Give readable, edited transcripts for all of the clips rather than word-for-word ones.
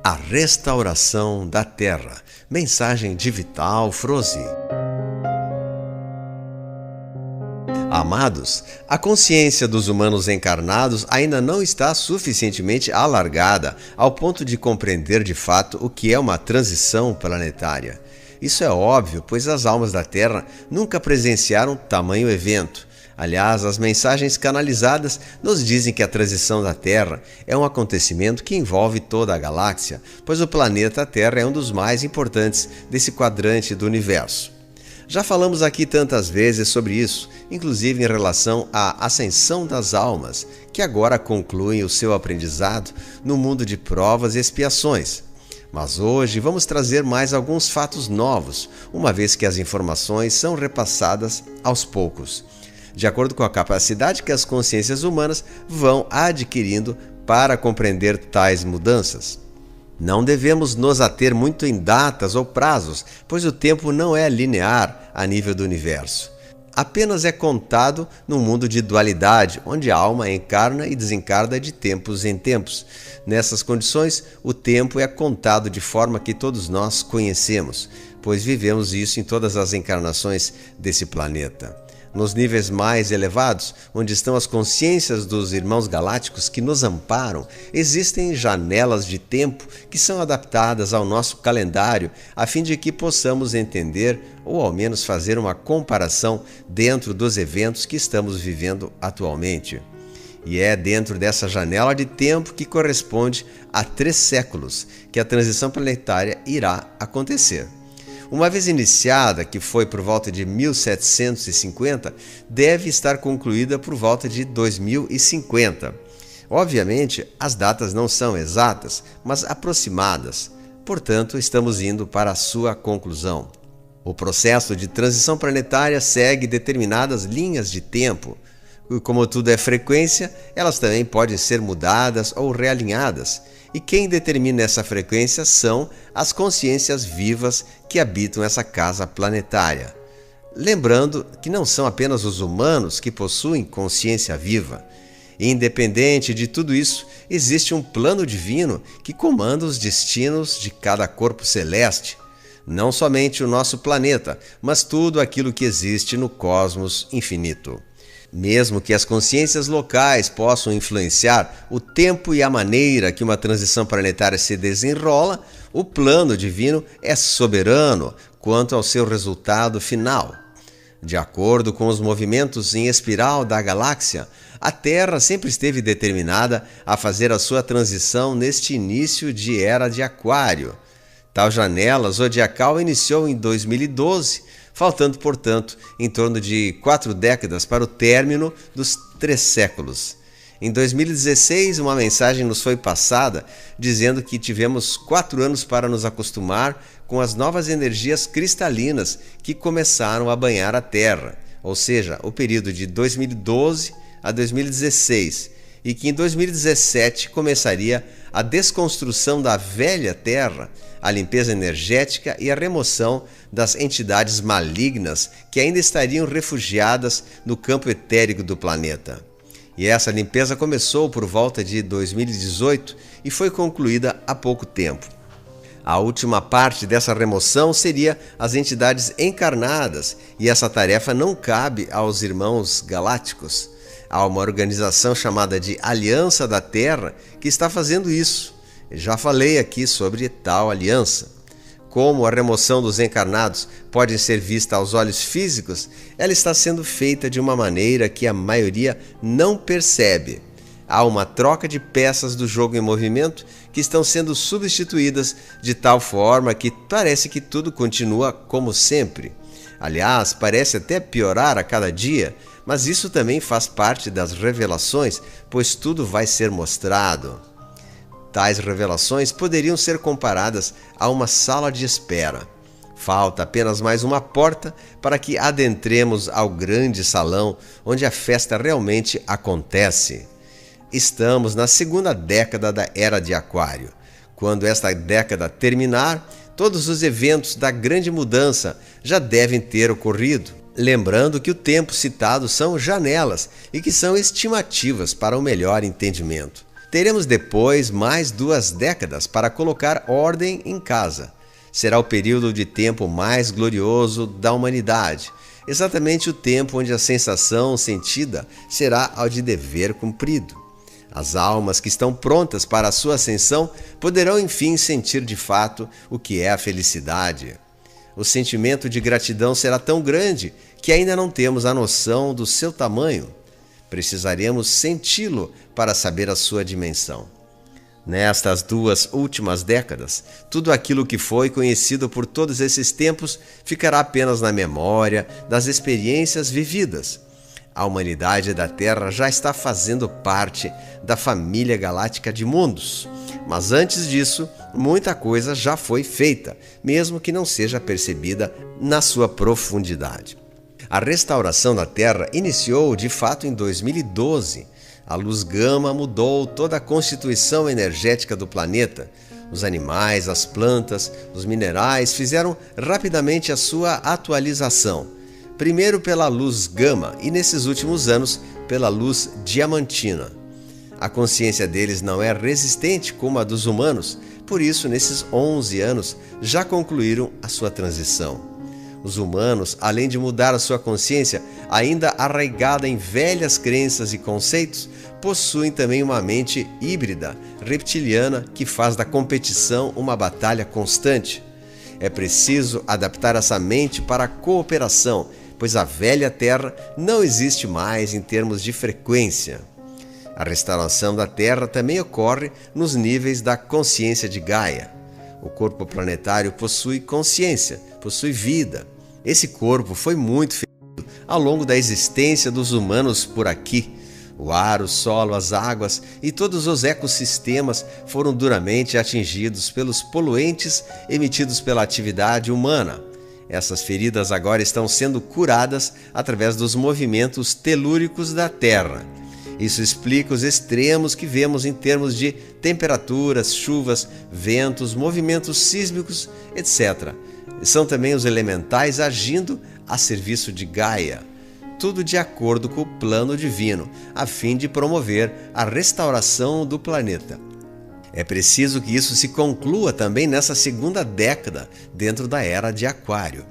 A restauração da Terra. Mensagem de Vital Froze. Amados, a consciência dos humanos encarnados ainda não está suficientemente alargada ao ponto de compreender de fato o que é uma transição planetária. Isso é óbvio, pois as almas da Terra nunca presenciaram tamanho evento. Aliás, as mensagens canalizadas nos dizem que a transição da Terra é um acontecimento que envolve toda a galáxia, pois o planeta Terra é um dos mais importantes desse quadrante do universo. Já falamos aqui tantas vezes sobre isso, inclusive em relação à ascensão das almas, que agora concluem o seu aprendizado no mundo de provas e expiações. Mas hoje vamos trazer mais alguns fatos novos, uma vez que as informações são repassadas aos poucos, de acordo com a capacidade que as consciências humanas vão adquirindo para compreender tais mudanças. Não devemos nos ater muito em datas ou prazos, pois o tempo não é linear a nível do universo. Apenas é contado num mundo de dualidade, onde a alma encarna e desencarna de tempos em tempos. Nessas condições, o tempo é contado de forma que todos nós conhecemos, pois vivemos isso em todas as encarnações desse planeta. Nos níveis mais elevados, onde estão as consciências dos irmãos galácticos que nos amparam, existem janelas de tempo que são adaptadas ao nosso calendário, a fim de que possamos entender ou ao menos fazer uma comparação dentro dos eventos que estamos vivendo atualmente. E é dentro dessa janela de tempo que corresponde a 3 séculos que a transição planetária irá acontecer. Uma vez iniciada, que foi por volta de 1750, deve estar concluída por volta de 2050. Obviamente, as datas não são exatas, mas aproximadas. Portanto, estamos indo para a sua conclusão. O processo de transição planetária segue determinadas linhas de tempo. Como tudo é frequência, elas também podem ser mudadas ou realinhadas. E quem determina essa frequência são as consciências vivas que habitam essa casa planetária. Lembrando que não são apenas os humanos que possuem consciência viva. Independente de tudo isso, existe um plano divino que comanda os destinos de cada corpo celeste. Não somente o nosso planeta, mas tudo aquilo que existe no cosmos infinito. Mesmo que as consciências locais possam influenciar o tempo e a maneira que uma transição planetária se desenrola, o plano divino é soberano quanto ao seu resultado final. De acordo com os movimentos em espiral da galáxia, a Terra sempre esteve determinada a fazer a sua transição neste início de Era de Aquário. Tal janela zodiacal iniciou em 2012, faltando, portanto, em torno de 4 décadas para o término dos 3 séculos. Em 2016, uma mensagem nos foi passada dizendo que tivemos 4 anos para nos acostumar com as novas energias cristalinas que começaram a banhar a Terra, ou seja, o período de 2012 a 2016, e que em 2017 começaria a desconstrução da velha Terra, a limpeza energética e a remoção das entidades malignas que ainda estariam refugiadas no campo etérico do planeta. E essa limpeza começou por volta de 2018 e foi concluída há pouco tempo. A última parte dessa remoção seria as entidades encarnadas, e essa tarefa não cabe aos irmãos galácticos. Há uma organização chamada de Aliança da Terra que está fazendo isso. Já falei aqui sobre tal aliança. Como a remoção dos encarnados pode ser vista aos olhos físicos, ela está sendo feita de uma maneira que a maioria não percebe. Há uma troca de peças do jogo em movimento que estão sendo substituídas de tal forma que parece que tudo continua como sempre. Aliás, parece até piorar a cada dia, mas isso também faz parte das revelações, pois tudo vai ser mostrado. Tais revelações poderiam ser comparadas a uma sala de espera. Falta apenas mais uma porta para que adentremos ao grande salão onde a festa realmente acontece. Estamos na 2ª década da Era de Aquário. Quando esta década terminar, todos os eventos da grande mudança já devem ter ocorrido. Lembrando que o tempo citado são janelas e que são estimativas para um melhor entendimento. Teremos depois mais 2 décadas para colocar ordem em casa. Será o período de tempo mais glorioso da humanidade, exatamente o tempo onde a sensação sentida será ao de dever cumprido. As almas que estão prontas para a sua ascensão poderão enfim sentir de fato o que é a felicidade. O sentimento de gratidão será tão grande que ainda não temos a noção do seu tamanho. Precisaremos senti-lo para saber a sua dimensão. Nestas 2 últimas décadas, tudo aquilo que foi conhecido por todos esses tempos ficará apenas na memória das experiências vividas. A humanidade da Terra já está fazendo parte da família galáctica de mundos. Mas antes disso, muita coisa já foi feita, mesmo que não seja percebida na sua profundidade. A restauração da Terra iniciou de fato em 2012. A luz gama mudou toda a constituição energética do planeta. Os animais, as plantas, os minerais fizeram rapidamente a sua atualização. Primeiro pela luz gama e, nesses últimos anos, pela luz diamantina. A consciência deles não é resistente como a dos humanos, por isso, nesses 11 anos, já concluíram a sua transição. Os humanos, além de mudar a sua consciência, ainda arraigada em velhas crenças e conceitos, possuem também uma mente híbrida, reptiliana, que faz da competição uma batalha constante. É preciso adaptar essa mente para a cooperação, pois a velha Terra não existe mais em termos de frequência. A restauração da Terra também ocorre nos níveis da consciência de Gaia. O corpo planetário possui consciência, possui vida. Esse corpo foi muito ferido ao longo da existência dos humanos por aqui. O ar, o solo, as águas e todos os ecossistemas foram duramente atingidos pelos poluentes emitidos pela atividade humana. Essas feridas agora estão sendo curadas através dos movimentos telúricos da Terra. Isso explica os extremos que vemos em termos de temperaturas, chuvas, ventos, movimentos sísmicos, etc. São também os elementais agindo a serviço de Gaia, tudo de acordo com o plano divino, a fim de promover a restauração do planeta. É preciso que isso se conclua também nessa 2ª década, dentro da Era de Aquário.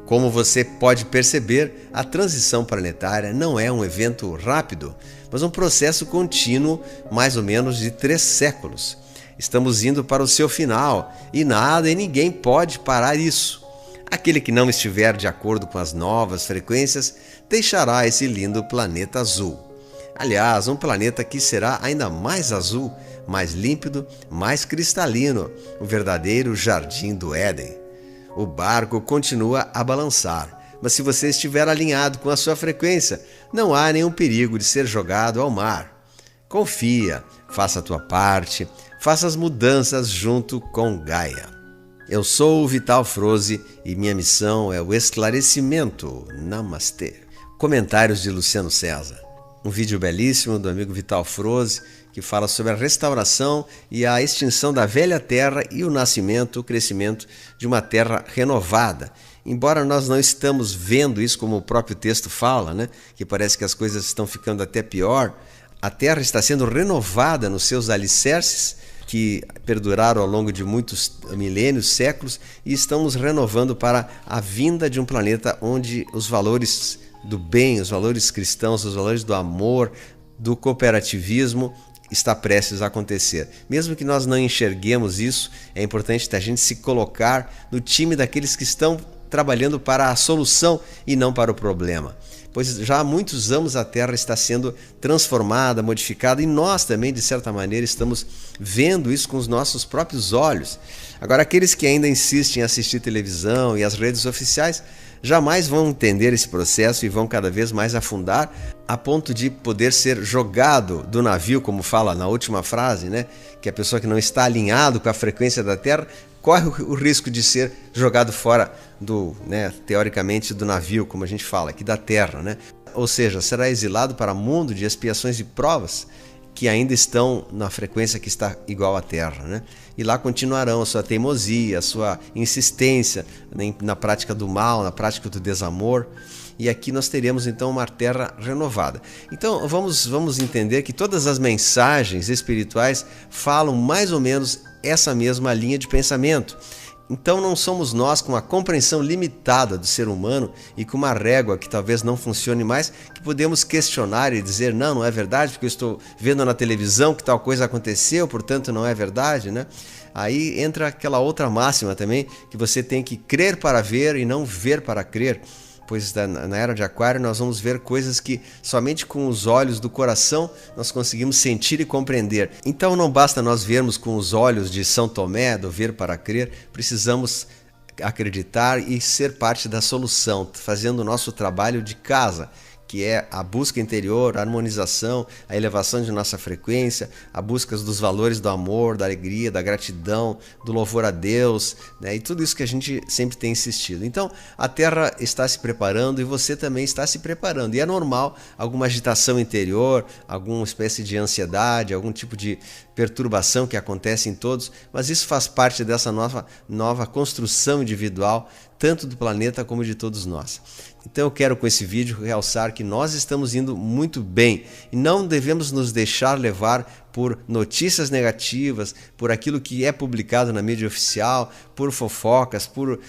Como você pode perceber, a transição planetária não é um evento rápido, mas um processo contínuo, mais ou menos de 3 séculos. Estamos indo para o seu final e nada e ninguém pode parar isso. Aquele que não estiver de acordo com as novas frequências deixará esse lindo planeta azul. Aliás, um planeta que será ainda mais azul, mais límpido, mais cristalino, o verdadeiro jardim do Éden. O barco continua a balançar, mas se você estiver alinhado com a sua frequência, não há nenhum perigo de ser jogado ao mar. Confia, faça a tua parte, faça as mudanças junto com Gaia. Eu sou o Vital Froze e minha missão é o esclarecimento. Namastê. Comentários de Luciano César. Um vídeo belíssimo do amigo Vital Froze que fala sobre a restauração e a extinção da velha terra e o nascimento, o crescimento de uma terra renovada. Embora nós não estamos vendo isso como o próprio texto fala, né? Que parece que as coisas estão ficando até pior, a terra está sendo renovada nos seus alicerces, que perduraram ao longo de muitos milênios, séculos, e estamos renovando para a vinda de um planeta onde os valores do bem, os valores cristãos, os valores do amor, do cooperativismo está prestes a acontecer. Mesmo que nós não enxerguemos isso, é importante a gente se colocar no time daqueles que estão trabalhando para a solução e não para o problema. Pois já há muitos anos a Terra está sendo transformada, modificada, e nós também, de certa maneira, estamos vendo isso com os nossos próprios olhos. Agora, aqueles que ainda insistem em assistir televisão e as redes oficiais jamais vão entender esse processo e vão cada vez mais afundar a ponto de poder ser jogado do navio, como fala na última frase, né? Que a pessoa que não está alinhado com a frequência da Terra corre o risco de ser jogado fora teoricamente do navio, como a gente fala aqui, da Terra, né? Ou seja, será exilado para o mundo de expiações e provas que ainda estão na frequência que está igual à Terra, né? E lá continuarão a sua teimosia, a sua insistência na prática do mal, na prática do desamor. e aqui nós teremos então uma terra renovada. Então vamos entender que todas as mensagens espirituais falam mais ou menos essa mesma linha de pensamento. Então não somos nós, com uma compreensão limitada do ser humano e com uma régua que talvez não funcione mais, que podemos questionar e dizer não é verdade, porque eu estou vendo na televisão que tal coisa aconteceu, portanto não é verdade, né? Aí entra aquela outra máxima também, que você tem que crer para ver e não ver para crer. Pois na era de Aquário nós vamos ver coisas que somente com os olhos do coração nós conseguimos sentir e compreender. Então não basta nós vermos com os olhos de São Tomé, do ver para crer, precisamos acreditar e ser parte da solução, fazendo o nosso trabalho de casa, que é a busca interior, a harmonização, a elevação de nossa frequência, a busca dos valores do amor, da alegria, da gratidão, do louvor a Deus, né? E tudo isso que a gente sempre tem insistido. Então, a Terra está se preparando e você também está se preparando. E é normal alguma agitação interior, alguma espécie de ansiedade, algum tipo de perturbação que acontece em todos, mas isso faz parte dessa nova construção individual, tanto do planeta como de todos nós. Então eu quero com esse vídeo realçar que nós estamos indo muito bem e não devemos nos deixar levar por notícias negativas, por aquilo que é publicado na mídia oficial, por fofocas, por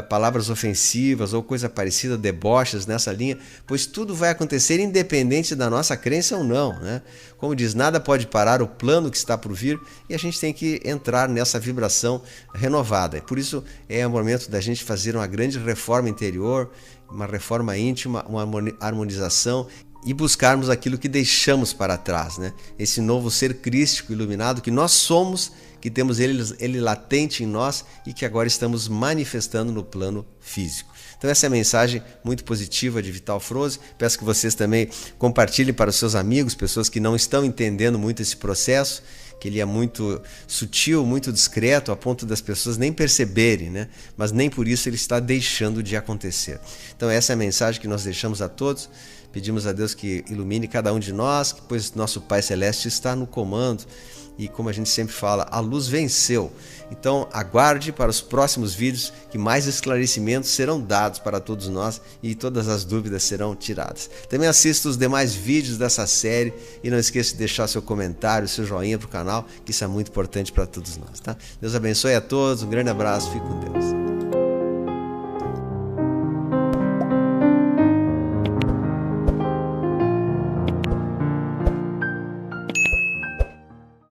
palavras ofensivas ou coisa parecida, deboches nessa linha, pois tudo vai acontecer independente da nossa crença ou não, né? Como diz, nada pode parar o plano que está por vir e a gente tem que entrar nessa vibração renovada. Por isso é o momento da gente fazer uma grande reforma interior, uma reforma íntima, uma harmonização e buscarmos aquilo que deixamos para trás, né? Esse novo ser crístico iluminado que nós somos, que temos ele latente em nós e que agora estamos manifestando no plano físico. Então essa é a mensagem muito positiva de Vital Froze. Peço que vocês também compartilhem para os seus amigos, pessoas que não estão entendendo muito esse processo, que ele é muito sutil, muito discreto, a ponto das pessoas nem perceberem, né? Mas nem por isso ele está deixando de acontecer. Então essa é a mensagem que nós deixamos a todos. Pedimos a Deus que ilumine cada um de nós, pois nosso Pai Celeste está no comando e, como a gente sempre fala, a luz venceu. Então aguarde para os próximos vídeos que mais esclarecimentos serão dados para todos nós e todas as dúvidas serão tiradas. Também assista os demais vídeos dessa série e não esqueça de deixar seu comentário, seu joinha para o canal, que isso é muito importante para todos nós, tá? Deus abençoe a todos, um grande abraço, fique com Deus.